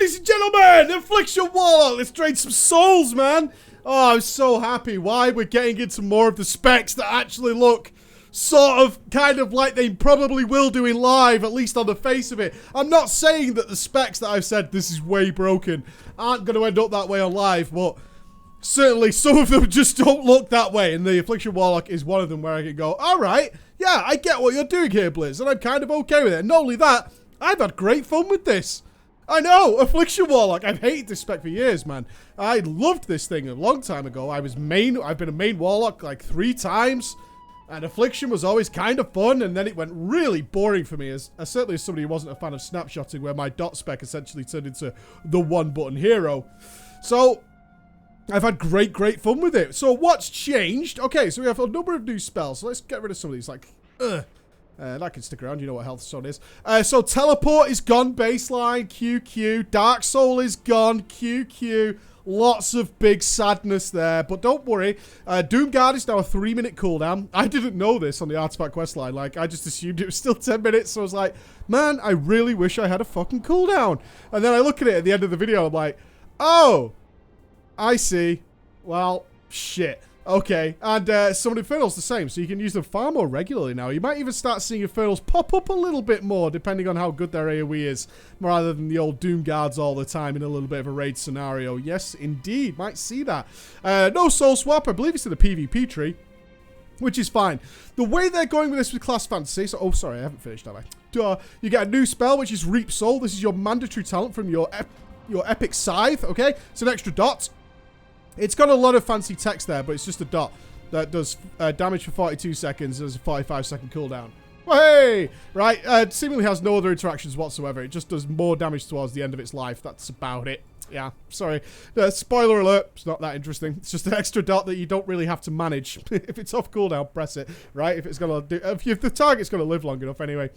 Ladies and gentlemen, Affliction Warlock, let's trade some souls, man. Oh, I'm so happy. Why? We're getting into more of the specs that actually look sort of kind of like they probably will do in live, at least on the face of it. I'm not saying that the specs that I've said this is way broken aren't going to end up that way on live, but certainly some of them just don't look that way, and the Affliction Warlock is one of them where I can go, alright, yeah, I get what you're doing here, Blizz, and I'm kind of okay with it. And not only that, I've had great fun with this. I know, Affliction Warlock. I've hated this spec for years, man. I loved this thing a long time ago. I've been a main Warlock like 3 times, and Affliction was always kind of fun, and then it went really boring for me, as certainly as somebody who wasn't a fan of snapshotting, where my dot spec essentially turned into the one-button hero. So I've had great fun with it. So what's changed? Okay, so we have a number of new spells. So let's get rid of some of these, like, that can stick around, you know what Health Stone is. So Teleport is gone, baseline, QQ. Dark Soul is gone, QQ. Lots of big sadness there, but don't worry. Doomguard is now a 3-minute cooldown. I didn't know this on the Artifact questline. Like, I just assumed it was still 10 minutes, so I was like, man, I really wish I had a fucking cooldown. And then I look at it at the end of the video, I'm like, oh, I see. Well, shit. Okay, and some Infernals the same, so you can use them far more regularly now. You might even start seeing Infernals pop up a little bit more, depending on how good their AoE is, rather than the old Doom Guards all the time in a little bit of a raid scenario. Yes, indeed, might see that. No Soul Swap, I believe it's in the PvP tree, which is fine. The way they're going with this with Class Fantasy, so, oh, sorry, I haven't finished, have I? Duh. You get a new spell, which is Reap Soul. This is your mandatory talent from your Epic Scythe, okay? It's an extra dot. It's got a lot of fancy text there, but it's just a dot that does damage for 42 seconds. There's a 45-second cooldown. Hey! Right, seemingly has no other interactions whatsoever. It just does more damage towards the end of its life. That's about it. Yeah, sorry. Spoiler alert, it's not that interesting. It's just an extra dot that you don't really have to manage. If it's off cooldown, press it, right? If it's gonna do, if the target's gonna live long enough anyway.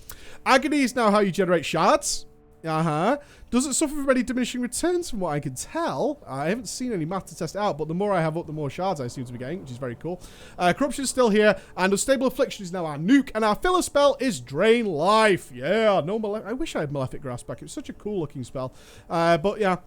Agony is now how you generate shards. Doesn't suffer from any diminishing returns from what I can tell. I haven't seen any math to test it out, but the more I have up, the more shards I seem to be getting, which is very cool. Corruption's still here, and Unstable Affliction is now our nuke, and our filler spell is Drain Life. Yeah, no I wish I had Malefic Grasp back. It was such a cool looking spell. But yeah.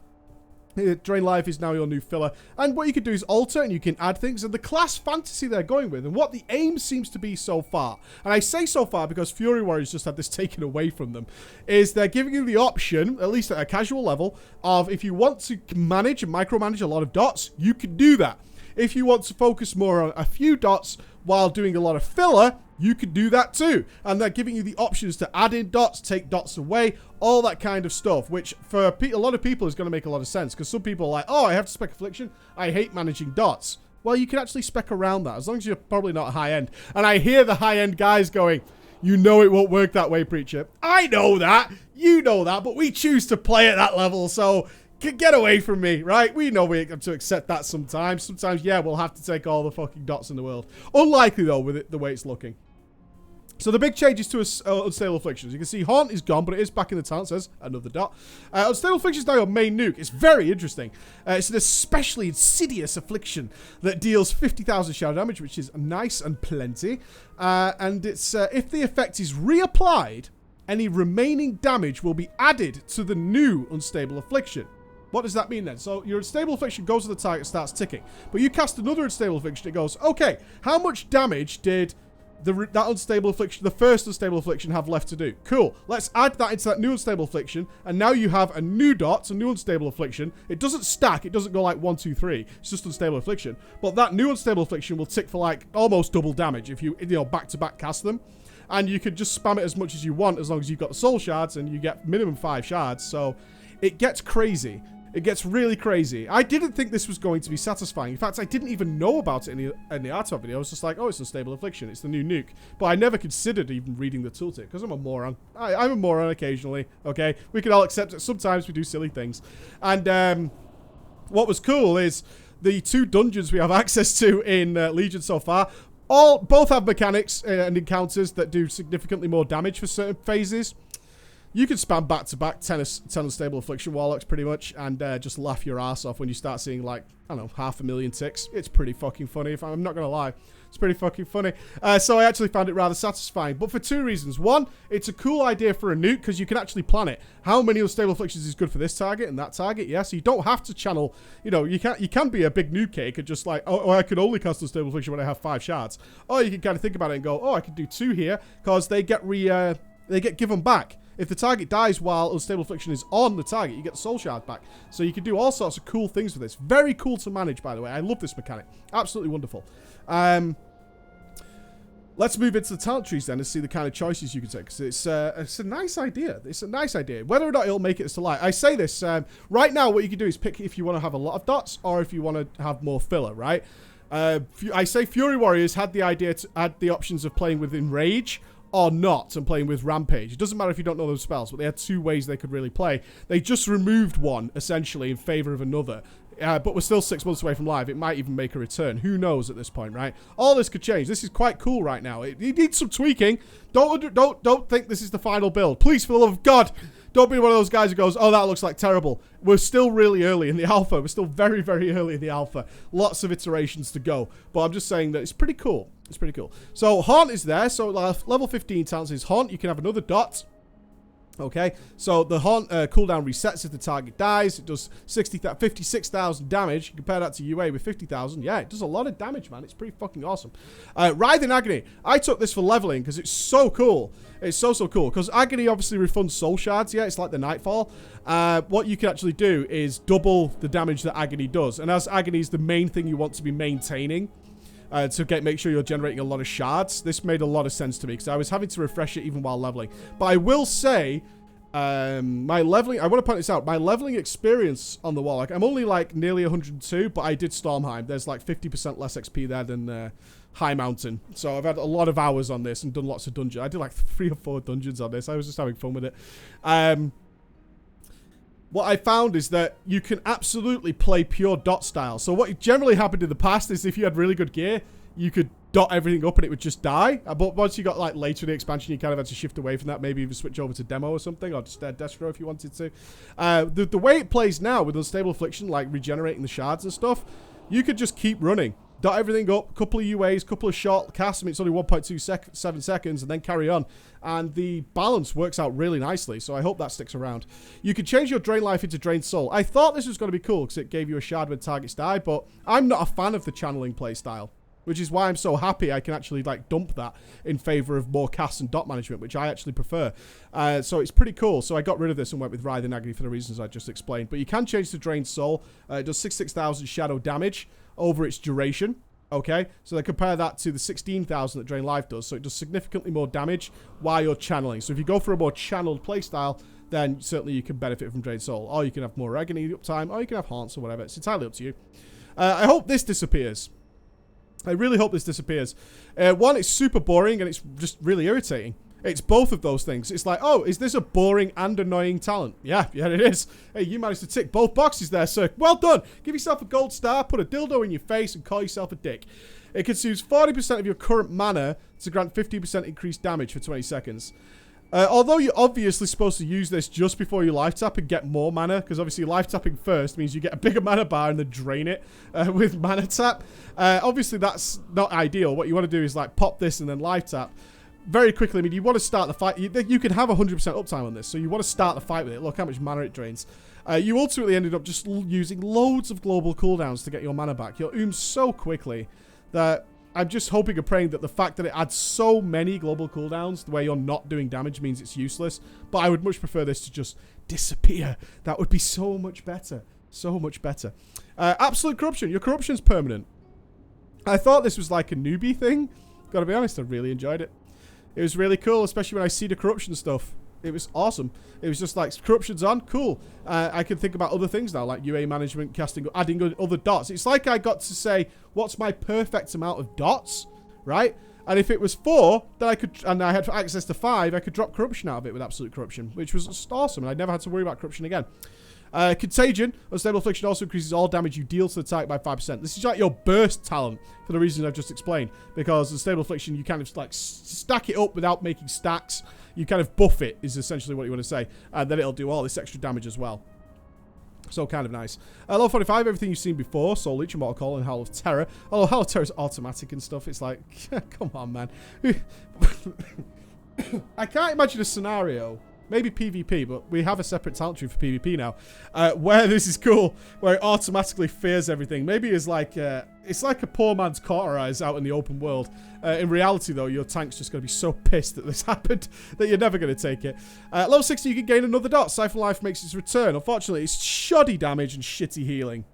Drain Life is now your new filler. And what you can do is alter and you can add things. And the Class Fantasy they're going with, and what the aim seems to be so far, and I say so far because Fury Warriors just had this taken away from them, is they're giving you the option, at least at a casual level, of if you want to manage and micromanage a lot of dots, you can do that. If you want to focus more on a few dots while doing a lot of filler, you can do that too. And they're giving you the options to add in dots, take dots away, all that kind of stuff, which for a lot of people is going to make a lot of sense, because some people are like, oh, I have to spec Affliction. I hate managing dots. Well, you can actually spec around that, as long as you're probably not high end. And I hear the high end guys going, you know it won't work that way, Preacher. I know that. You know that. But we choose to play at that level, so get away from me, right? We know we have to accept that sometimes. Sometimes, yeah, we'll have to take all the fucking dots in the world. Unlikely, though, with it the way it's looking. So the big changes to Unstable Affliction. As you can see, Haunt is gone, but it is back in the talent. Says another dot. Unstable Affliction is now your main nuke. It's very interesting. It's an especially insidious affliction that deals 50,000 shadow damage, which is nice and plenty. And it's if the effect is reapplied, any remaining damage will be added to the new Unstable Affliction. What does that mean then? So your Unstable Affliction goes to the target, starts ticking. But you cast another Unstable Affliction, it goes, okay, how much damage did that Unstable Affliction, the first Unstable Affliction, have left to do? Cool. Let's add that into that new Unstable Affliction, and now you have a new dot, a new Unstable Affliction. It doesn't stack. It doesn't go like 1, 2, 3. It's just Unstable Affliction. But that new Unstable Affliction will tick for like almost double damage if you know, back-to-back cast them. And you can just spam it as much as you want, as long as you've got the soul shards, and you get minimum 5 shards. So it gets crazy. It gets really crazy. I didn't think this was going to be satisfying. In fact, I didn't even know about it in the Artifact video. I was just like, oh, it's Unstable Affliction. It's the new nuke. But I never considered even reading the tooltip, because I'm a moron. I'm a moron occasionally, okay? We can all accept it. Sometimes we do silly things. And what was cool is the 2 dungeons we have access to in Legion so far, both have mechanics and encounters that do significantly more damage for certain phases. You can spam back-to-back 10 unstable Affliction Warlocks pretty much and just laugh your ass off when you start seeing, like, I don't know, 500,000 ticks. It's pretty fucking funny, if I'm not going to lie. It's pretty fucking funny. So I actually found it rather satisfying, but for 2 reasons. One, it's a cool idea for a nuke because you can actually plan it. How many unstable afflictions is good for this target and that target? Yeah, so you don't have to channel, you know, you can be a big nuke cake and just like, oh, I could only cast unstable affliction when I have 5 shards. Or you can kind of think about it and go, oh, I could do 2 here because they get given back. If the target dies while Unstable Affliction is on the target, you get the Soul Shard back. So you can do all sorts of cool things with this. Very cool to manage, by the way. I love this mechanic. Absolutely wonderful. Let's move into the talent trees then and see the kind of choices you can take. Because it's a nice idea. It's a nice idea. Whether or not it'll make it as to light. I say this, right now what you can do is pick if you want to have a lot of dots or if you want to have more filler, right? I say Fury Warriors had the idea to add the options of playing with Enrage or not and playing with Rampage. It doesn't matter if you don't know those spells, but they had 2 ways they could really play. They just removed one, essentially, in favor of another. But we're still 6 months away from live. It might even make a return. Who knows at this point, right? All this could change. This is quite cool right now. It needs some tweaking. Don't think this is the final build. Please, for the love of God, don't be one of those guys who goes, oh, that looks like terrible. We're still really early in the alpha. We're still very, very early in the alpha. Lots of iterations to go. But I'm just saying that it's pretty cool. It's pretty cool. So Haunt is there. So level 15 talents is Haunt. You can have another dot. Okay, so the Haunt cooldown resets if the target dies. It does 56,000 damage. You compare that to UA with 50,000. Yeah, it does a lot of damage, man. It's pretty fucking awesome. Writhing Agony. I took this for leveling because it's so cool. It's so cool. Because Agony obviously refunds soul shards. Yeah, it's like the Nightfall. What you can actually do is double the damage that Agony does. And as Agony is the main thing you want to be maintaining, to make sure you're generating a lot of shards. This made a lot of sense to me because I was having to refresh it even while leveling. But I will say, my leveling, I want to point this out, my leveling experience on the Warlock, I'm only like nearly 102, but I did Stormheim. There's like 50% less XP there than High Mountain. So I've had a lot of hours on this and done lots of dungeons. I did like 3 or 4 dungeons on this. I was just having fun with it. What I found is that you can absolutely play pure dot style. So what generally happened in the past is if you had really good gear, you could dot everything up and it would just die. But once you got like later in the expansion, you kind of had to shift away from that. Maybe even switch over to demo or something, or just Destro if you wanted to. The way it plays now with Unstable Affliction, like regenerating the shards and stuff, you could just keep running. Dot everything up, couple of UAs, couple of short casts. I mean, it's only 1.27 seconds, and then carry on. And the balance works out really nicely, so I hope that sticks around. You can change your Drain Life into Drain Soul. I thought this was going to be cool because it gave you a shard when targets die, but I'm not a fan of the channeling playstyle, which is why I'm so happy I can actually like dump that in favor of more cast and dot management, which I actually prefer. So it's pretty cool. So I got rid of this and went with Writhing Agony for the reasons I just explained. But you can change to Drain Soul. It does 66,000 shadow damage over its duration. Okay, so they compare that to the 16,000 that Drain Life does. So it does significantly more damage while you're channeling. So if you go for a more channeled playstyle, then certainly you can benefit from Drain Soul. Or you can have more Agony uptime, or you can have Haunts or whatever. It's entirely up to you. I hope this disappears. I really hope this disappears. One, it's super boring and it's just really irritating. It's both of those things. It's like, oh, is this a boring and annoying talent? Yeah, it is. Hey, you managed to tick both boxes there, sir. Well done. Give yourself a gold star, put a dildo in your face, and call yourself a dick. It consumes 40% of your current mana to grant 50% increased damage for 20 seconds. Although you're obviously supposed to use this just before you life tap and get more mana, because obviously life tapping first means you get a bigger mana bar and then drain it with mana tap. Obviously that's not ideal. What you want to do is like pop this and then life tap. Very quickly, I mean, you want to start the fight. You can have 100% uptime on this, so you want to start the fight with it. Look how much mana it drains. You ultimately ended up just using loads of global cooldowns to get your mana back. You'll so quickly that I'm just hoping and praying that the fact that it adds so many global cooldowns, the way you're not doing damage, means it's useless. But I would much prefer this to just disappear. That would be so much better. So much better. Absolute Corruption. Your corruption's permanent. I thought this was like a newbie thing. Gotta be honest, I really enjoyed it. It was really cool, especially when I see the corruption stuff. It was awesome. It was just like, corruption's on, cool. I can think about other things now, like UA management, casting, adding other dots. It's like I got to say, what's my perfect amount of dots, right? And if it was 4, then I could, and I had access to 5, I could drop corruption out of it with absolute corruption, which was just awesome, and I never had to worry about corruption again. Contagion, Unstable Affliction also increases all damage you deal to the target by 5%. This is like your burst talent for the reasons I've just explained. Because Unstable Affliction, you kind of like stack it up without making stacks. you kind of buff it, is essentially what you want to say. And then it'll do all this extra damage as well. So kind of nice. Level 45, everything you've seen before. Soul Leech, Immortal Call, and Howl of Terror. Although Howl of Terror is automatic and stuff. It's like, come on, man. I can't imagine a scenario, maybe PvP, but we have a separate talent tree for PvP now, where this is cool, where it automatically fears everything. Maybe it's like a poor man's Cauterize out in the open world. In reality, though, your tank's just going to be so pissed that this happened that you're never going to take it. Level 60, you can gain another dot. Siphon Life makes its return. Unfortunately, it's shoddy damage and shitty healing.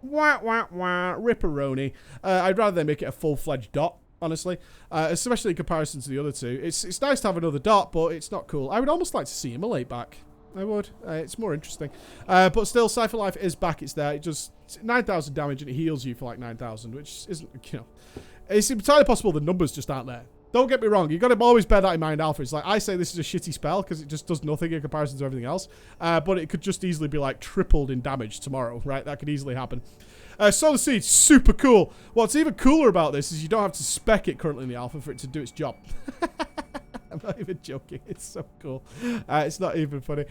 Wah, wah, wah. Ripperoni. I'd rather they make it a full-fledged dot, honestly, especially in comparison to the other two. It's nice to have another dot, but it's not cool. I would almost like to see Immolate back. I would. It's more interesting. But still, Siphon Life is back. It's there. It does 9,000 damage and it heals you for like 9,000, which isn't, you know. It's entirely possible the numbers just aren't there. Don't get me wrong. You've got to always bear that in mind, Alpha. It's like, I say this is a shitty spell because it just does nothing in comparison to everything else. But it could just easily be like tripled in damage tomorrow, right? That could easily happen. Solar Seed, super cool. What's even cooler about this is you don't have to spec it currently in the alpha for it to do its job. I'm not even joking. It's so cool. It's not even funny.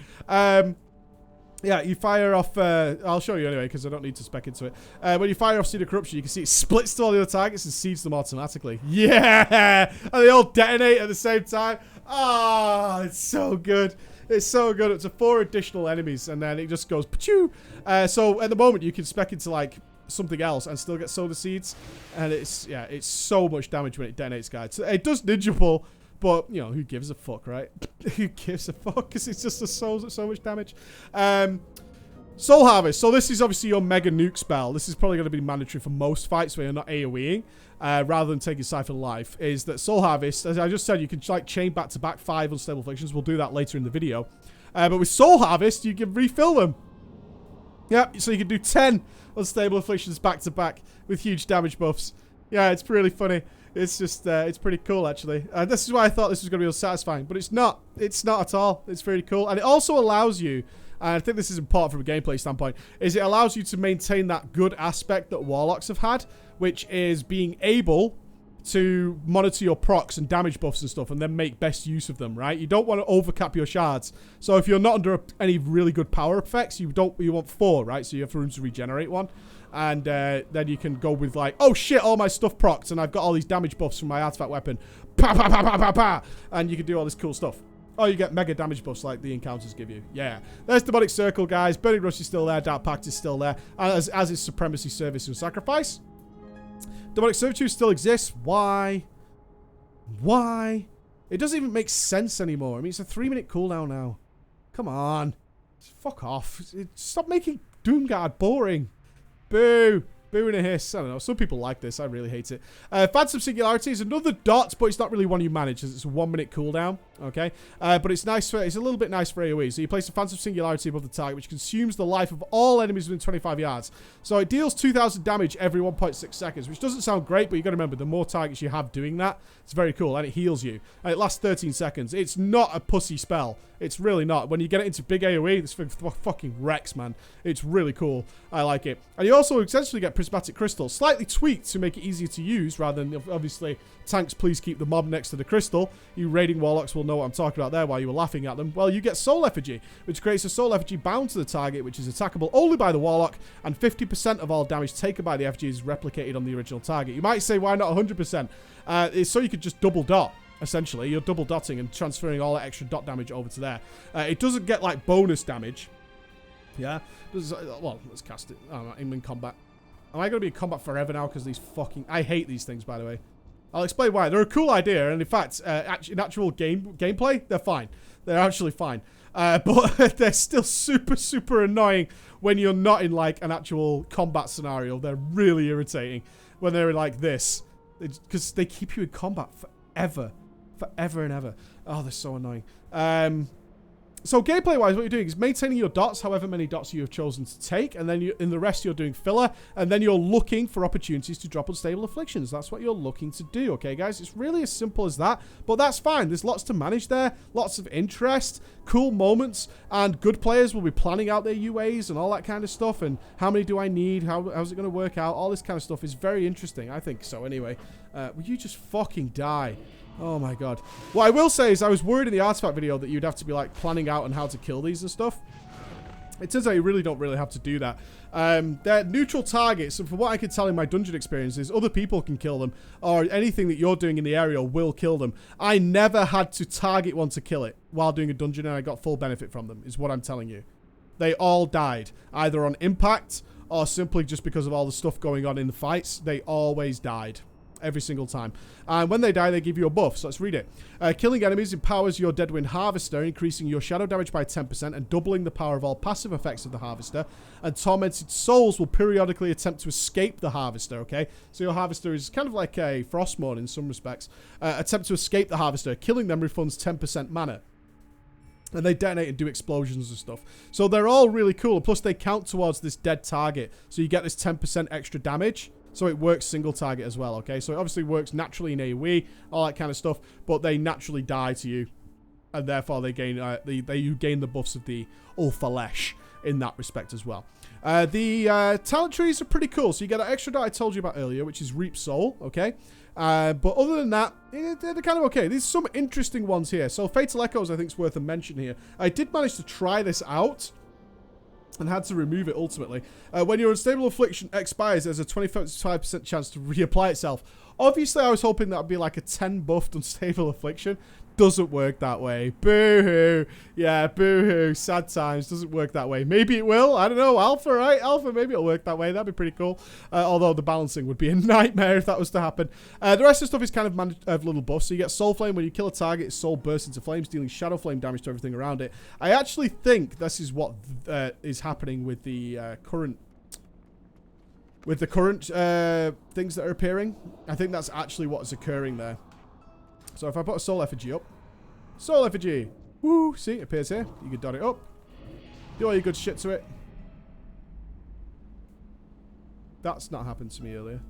Yeah, you fire off... I'll show you anyway because I don't need to spec into it. When you fire off Seed of Corruption, you can see it splits to all the other targets and seeds them automatically. Yeah! And they all detonate at the same time. Ah, it's so good. It's so good. It's 4 additional enemies, and then it just goes pachoo. So at the moment, you can spec into like something else and still get solar seeds, and it's so much damage when it detonates, guys. It does ninja pull, but you know who gives a fuck, right? Who gives a fuck? Because it's just so much damage. Soul Harvest. So this is obviously your mega nuke spell. This is probably going to be mandatory for most fights where you're not AoEing. Rather than taking Siphon Life, is that Soul Harvest, as I just said, you can like chain back-to-back 5 unstable afflictions. We'll do that later in the video. But with Soul Harvest, you can refill them. Yep, so you can do 10 unstable afflictions back-to-back with huge damage buffs. Yeah, it's really funny. It's just, it's pretty cool, actually. This is why I thought this was going to be unsatisfying, but it's not. It's not at all. It's really cool. And it also allows you, and I think this is important from a gameplay standpoint, is it allows you to maintain that good aspect that Warlocks have had, which is being able to monitor your procs and damage buffs and stuff and then make best use of them, right? You don't want to overcap your shards. So if you're not under any really good power effects, you want 4, right? So you have room to regenerate 1. And then you can go with like, oh shit, all my stuff procs and I've got all these damage buffs from my artifact weapon. Pa, pa, pa, pa, pa, pa. And you can do all this cool stuff. Oh, you get mega damage buffs like the encounters give you. Yeah. There's Demonic Circle, guys. Burning Rush is still there. Dark Pact is still there. As is Supremacy, Service, and Sacrifice. Demonic Servitude still exists. Why? Why? It doesn't even make sense anymore. I mean, it's a 3-minute cooldown now. Come on. Fuck off. Stop making Doomguard boring. Boo. Boo and a hiss. I don't know. Some people like this. I really hate it. Phantom Singularity is another dot, but it's not really one you manage. It's a 1-minute cooldown. Okay. But it's nice for, it's a little bit nice for AoE. So you place a Phantom Singularity above the target, which consumes the life of all enemies within 25 yards. So it deals 2,000 damage every 1.6 seconds, which doesn't sound great, but you got to remember, the more targets you have doing that, it's very cool. And it heals you. And it lasts 13 seconds. It's not a pussy spell. It's really not. When you get it into big AoE, this thing fucking wrecks, man. It's really cool. I like it. And you also essentially get Prismatic Crystal, slightly tweaked to make it easier to use, rather than, obviously, tanks, please keep the mob next to the crystal. You raiding Warlocks will know what I'm talking about there while you were laughing at them. Well, you get Soul Effigy, which creates a Soul Effigy bound to the target, which is attackable only by the Warlock, and 50% of all damage taken by the effigy is replicated on the original target. You might say, why not 100%? It's so you could just double dot. Essentially, you're double dotting and transferring all that extra dot damage over to there. It doesn't get like bonus damage. Yeah. Well, let's cast it. I'm in combat. Am I going to be in combat forever now? Because these fucking... I hate these things, by the way. I'll explain why. They're a cool idea, and in fact, in actual gameplay, they're fine. They're actually fine. But they're still super, super annoying when you're not in like an actual combat scenario. They're really irritating when they're like this. Because they keep you in combat forever. Forever and ever. Oh, they're so annoying. So gameplay-wise, what you're doing is maintaining your dots, however many dots you have chosen to take, and then in the rest you're doing filler, and then you're looking for opportunities to drop unstable afflictions. That's what you're looking to do, okay, guys? It's really as simple as that, but that's fine. There's lots to manage there, lots of interest, cool moments, and good players will be planning out their UAs and all that kind of stuff, and how many do I need, how's it going to work out, all this kind of stuff is very interesting. I think so, anyway. Will you just fucking die? Oh my god. What I will say is I was worried in the artifact video that you'd have to be like planning out on how to kill these and stuff. It turns out you really don't have to do that. They're neutral targets, and from what I can tell in my dungeon experience is other people can kill them, or anything that you're doing in the area will kill them. I never had to target one to kill it while doing a dungeon, and I got full benefit from them, is what I'm telling you. They all died, either on impact, or simply just because of all the stuff going on in the fights. They always died. Every single time. And when they die, they give you a buff. So let's read it. Killing enemies empowers your Deadwind Harvester, increasing your shadow damage by 10% and doubling the power of all passive effects of the Harvester. And tormented souls will periodically attempt to escape the Harvester, okay? So your Harvester is kind of like a Frostmourne in some respects. Attempt to escape the Harvester. Killing them refunds 10% mana. And they detonate and do explosions and stuff. So they're all really cool. Plus, they count towards this dead target. So you get this 10% extra damage. So it works single target as well, okay? So it obviously works naturally in AoE, all that kind of stuff, but they naturally die to you, and therefore they gain you gain the buffs of the Ulfalesh in that respect as well. The talent trees are pretty cool. So you get an extra dot I told you about earlier, which is Reap Soul, okay? But other than that, they're kind of okay. There's some interesting ones here. So Fatal Echoes, I think, is worth a mention here. I did manage to try this out and had to remove it ultimately. When your Unstable Affliction expires, there's a 25% chance to reapply itself. Obviously, I was hoping that would be like a 10 buffed Unstable Affliction. Doesn't work that way. Boo-hoo. Yeah, boo-hoo. Sad times. Doesn't work that way. Maybe it will. I don't know. Alpha, right? Alpha, maybe it'll work that way. That'd be pretty cool. Although the balancing would be a nightmare if that was to happen. The rest of the stuff is kind of little buffs. So you get Soul Flame. When you kill a target, its soul bursts into flames, dealing Shadow Flame damage to everything around it. I actually think this is what is happening with the current... With the current things that are appearing. I think that's actually what is occurring there. So if I put a Soul Effigy up. Soul Effigy! Woo! See, it appears here. You can dot it up. Do all your good shit to it. That's not happened to me earlier.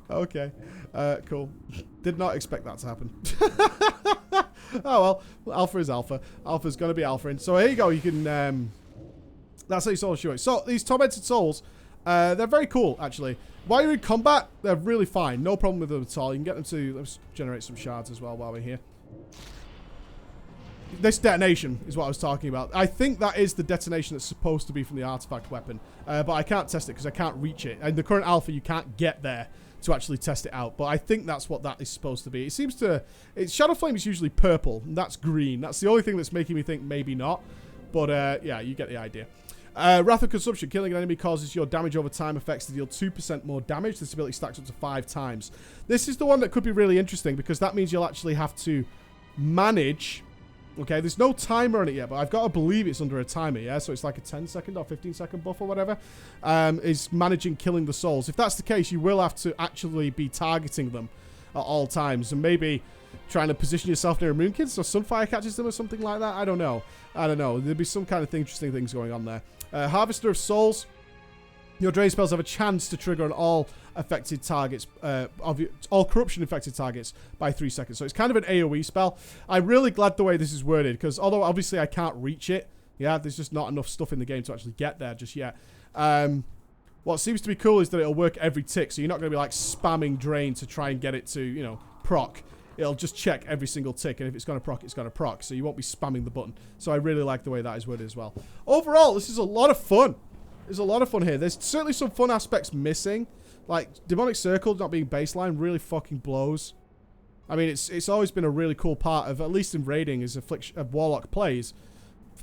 Okay. Cool. Did not expect that to happen. Oh well. Alpha is alpha. Alpha's gonna be alpha-ing. So here you go. You can... that's how you soul shoot it. So these tormented souls... they're very cool, actually. While you're in combat, they're really fine. No problem with them at all. You can get them to... Let's generate some shards as well while we're here. This detonation is what I was talking about. I think that is the detonation that's supposed to be from the artifact weapon. But I can't test it because I can't reach it. And the current alpha, you can't get there to actually test it out. But I think that's what that is supposed to be. It seems to... Shadow Flame is usually purple, and that's green. That's the only thing that's making me think maybe not. But, yeah, you get the idea. Wrath of Consumption. Killing an enemy causes your damage over time effects to deal 2% more damage. This ability stacks up to 5 times. This is the one that could be really interesting because that means you'll actually have to manage... Okay, there's no timer on it yet, but I've got to believe it's under a timer, yeah? So it's like a 10-second or 15-second buff or whatever. Is managing killing the souls. If that's the case, you will have to actually be targeting them at all times. And maybe trying to position yourself near a Moonkid so Sunfire catches them or something like that. I don't know. I don't know. There'll be some kind of interesting things going on there. Harvester of Souls. Your drain spells have a chance to trigger on all affected targets, all corruption affected targets by 3 seconds. So it's kind of an AoE spell. I'm really glad the way this is worded because although obviously I can't reach it, yeah, there's just not enough stuff in the game to actually get there just yet. What seems to be cool is that it'll work every tick, so you're not going to be like spamming drain to try and get it to, you know, proc. It'll just check every single tick, and if it's going to proc, it's going to proc, so you won't be spamming the button. So I really like the way that is worded as well. Overall, this is a lot of fun. There's a lot of fun here. There's certainly some fun aspects missing. Like, Demonic Circle not being baseline really fucking blows. I mean, it's always been a really cool part of, at least in raiding, as Affliction, Warlock plays.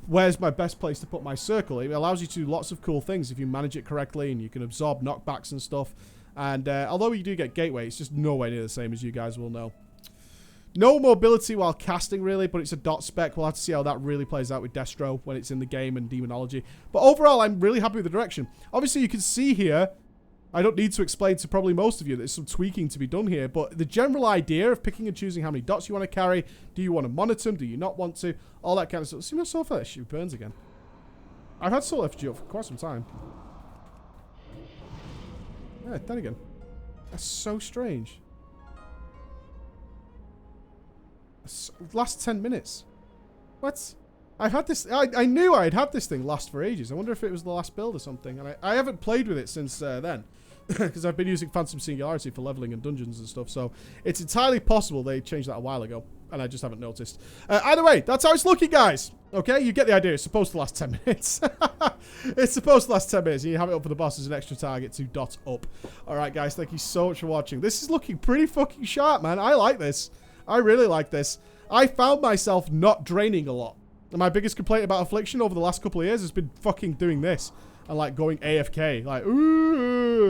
Where's my best place to put my circle? It allows you to do lots of cool things if you manage it correctly, and you can absorb knockbacks and stuff. And although you do get gateway, it's just nowhere near the same, as you guys will know. No mobility while casting, really, but it's a dot spec. We'll have to see how that really plays out with Destro when it's in the game and Demonology. But overall, I'm really happy with the direction. Obviously, you can see here, I don't need to explain to probably most of you, there's some tweaking to be done here, but the general idea of picking and choosing how many dots you want to carry, do you want to monitor them, do you not want to, all that kind of stuff. See my Soul Effigy burns again. I've had Soul Effigy up for quite some time. Yeah, then again. That's so strange. Last 10 minutes. What? I've had this. I knew I'd had this thing last for ages. I wonder if it was the last build or something. And I haven't played with it since then. Because I've been using Phantom Singularity for leveling and dungeons and stuff. So it's entirely possible they changed that a while ago. And I just haven't noticed. Either way, that's how it's looking, guys. Okay, you get the idea. It's supposed to last 10 minutes. It's supposed to last 10 minutes. And you have it up for the boss as an extra target to dot up. Alright, guys. Thank you so much for watching. This is looking pretty fucking sharp, man. I like this. I really like this. I found myself not draining a lot. And my biggest complaint about Affliction over the last couple of years has been fucking doing this. And like going AFK. Like, ooh.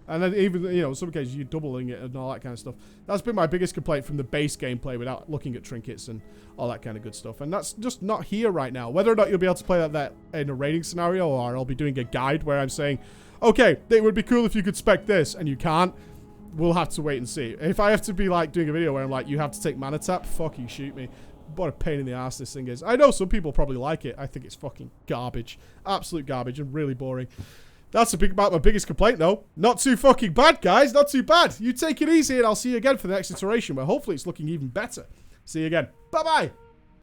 And then even, you know, in some cases you're doubling it and all that kind of stuff. That's been my biggest complaint from the base gameplay without looking at trinkets and all that kind of good stuff. And that's just not here right now. Whether or not you'll be able to play that in a raiding scenario, or I'll be doing a guide where I'm saying, okay, it would be cool if you could spec this, and you can't. We'll have to wait and see. If I have to be like doing a video where I'm like, you have to take mana tap, fucking shoot me. What a pain in the ass this thing is. I know some people probably like it. I think it's fucking garbage. Absolute garbage and really boring. That's about my biggest complaint, though. Not too fucking bad, guys. Not too bad. You take it easy, and I'll see you again for the next iteration, where hopefully it's looking even better. See you again. Bye-bye.